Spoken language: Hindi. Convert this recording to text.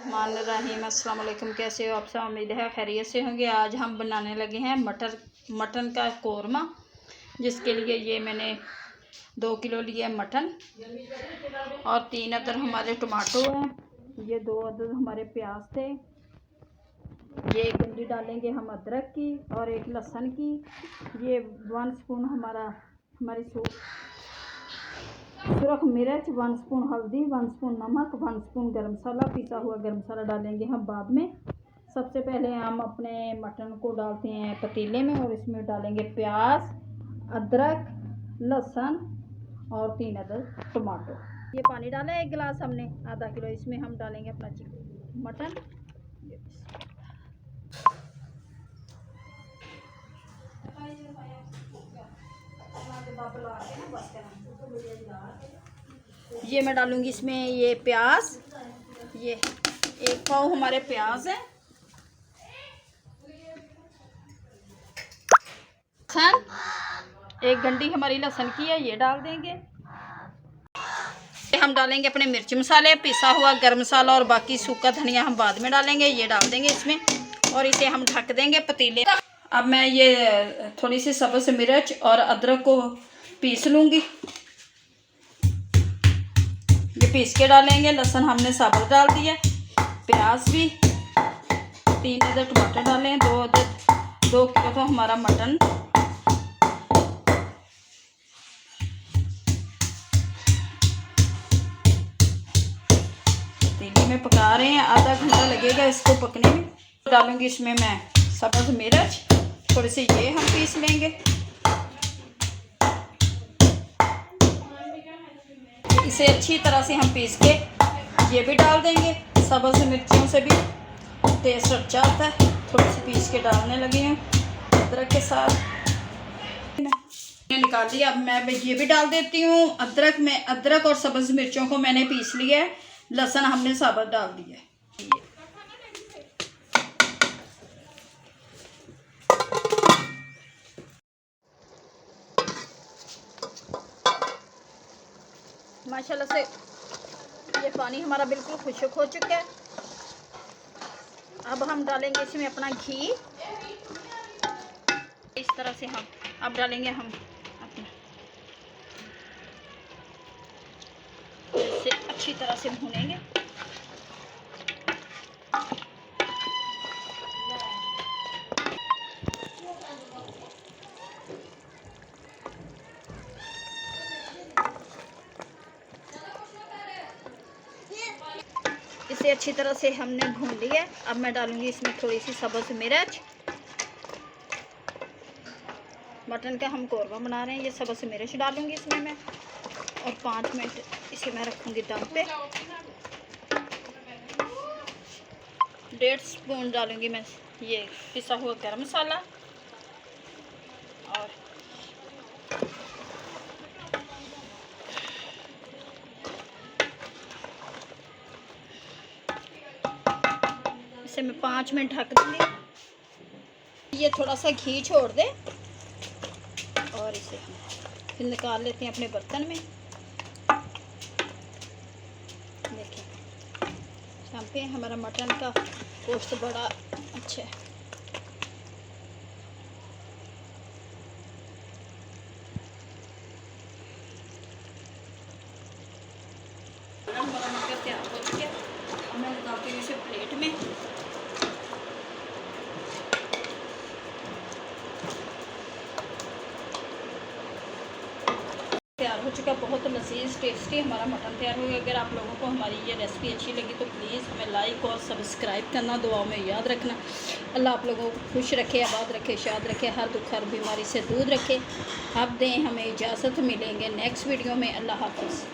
रहीम अस्सलाम वालेकुम। कैसे हो आप सब? उम्मीद है खैरियत से होंगे। आज हम बनाने लगे हैं मटन का कोरमा, जिसके लिए ये मैंने 2 किलो लिया है मटन और 3 अदर हमारे टमाटो हैं। ये 2 अदर हमारे प्याज थे। ये 1 गंडी डालेंगे हम अदरक की और 1 लहसुन की। ये 1 स्पून हमारी सुरख मिर्च, 1 स्पून हल्दी, 1 स्पून नमक, 1 स्पून गरम मसाला, पिसा हुआ गरम मसाला डालेंगे हम बाद में। सबसे पहले हम अपने मटन को डालते हैं पतीले में और इसमें डालेंगे प्याज, अदरक, लहसुन और 3 अदर टमाटो। ये पानी डाला है 1 गिलास हमने, आधा किलो। इसमें हम डालेंगे अपना मटन। ये मैं डालूंगी इसमें ये प्याज, ये 1 पाव हमारे प्याज है, 1 गंडी हमारी लहसुन की है, ये डाल देंगे। हम डालेंगे अपने मिर्च मसाले, पिसा हुआ गरम मसाला और बाकी सूखा धनिया हम बाद में डालेंगे। ये डाल देंगे इसमें और इसे हम ढक देंगे पतीले। अब मैं ये थोड़ी सी सब्ज़ मिर्च और अदरक को पीस लूँगी। ये पीस के डालेंगे। लहसुन हमने साबुत डाल दिया, प्याज भी, 3 अदर टमाटर डालें, 2 किलो तो हमारा मटन। पतीले में पका रहे हैं, आधा घंटा लगेगा इसको पकने में। डालूंगी इसमें मैं सब्ज़ मिर्च, थोड़ी सी ये हम पीस लेंगे। इसे अच्छी तरह से हम पीस के ये भी डाल देंगे। सब्ज़ मिर्चियों से भी टेस्ट अच्छा आता है। थोड़ी सी पीस के डालने लगी हूँ अदरक के साथ। मैंने निकाल लिया। अब मैं ये भी डाल देती हूँ अदरक और सब्ज़ मिर्चों को मैंने पीस लिया है। लहसुन हमने साबुत डाल दिया है। माशाल्लाह से ये पानी हमारा बिल्कुल खुश्क हो चुका है। अब हम डालेंगे इसमें अपना घी। इस तरह से हम अब डालेंगे हम अपना, इसे अच्छी तरह से भूनेंगे। इसे अच्छी तरह से हमने भून लिया। अब मैं डालूंगी इसमें थोड़ी सी सब्ज़ मिर्च। मटन का हम कोरमा बना रहे हैं, ये सब्ज़ मिर्च डालूंगी इसमें मैं और 5 मिनट इसे मैं रखूंगी दम पे। 1.5 स्पून डालूंगी मैं ये पिसा हुआ गरम मसाला और इसे मैं 5 मिनट ढक दूँगी। ये थोड़ा सा घी छोड़ दे और इसे फिर निकाल लेते हैं अपने बर्तन में। देखिए यहाँ पे हमारा मटन का गोश्त बड़ा अच्छा है। हमारा मटन तैयार हो चुका है। मैं निकालती हूँ इसे प्लेट में। तैयार हो चुका, बहुत लजीज टेस्टी हमारा मटन तैयार हो गया। अगर आप लोगों को हमारी ये रेसिपी अच्छी लगी तो प्लीज़ हमें लाइक और सब्सक्राइब करना, दुआओं में याद रखना। अल्लाह आप लोगों को खुश रखे, आबाद रखे, शाद रखे, हर दुख हर बीमारी से दूर रखे। अब दें हमें इजाज़त, मिलेंगे नेक्स्ट वीडियो में। अल्लाह हाफ़िज़।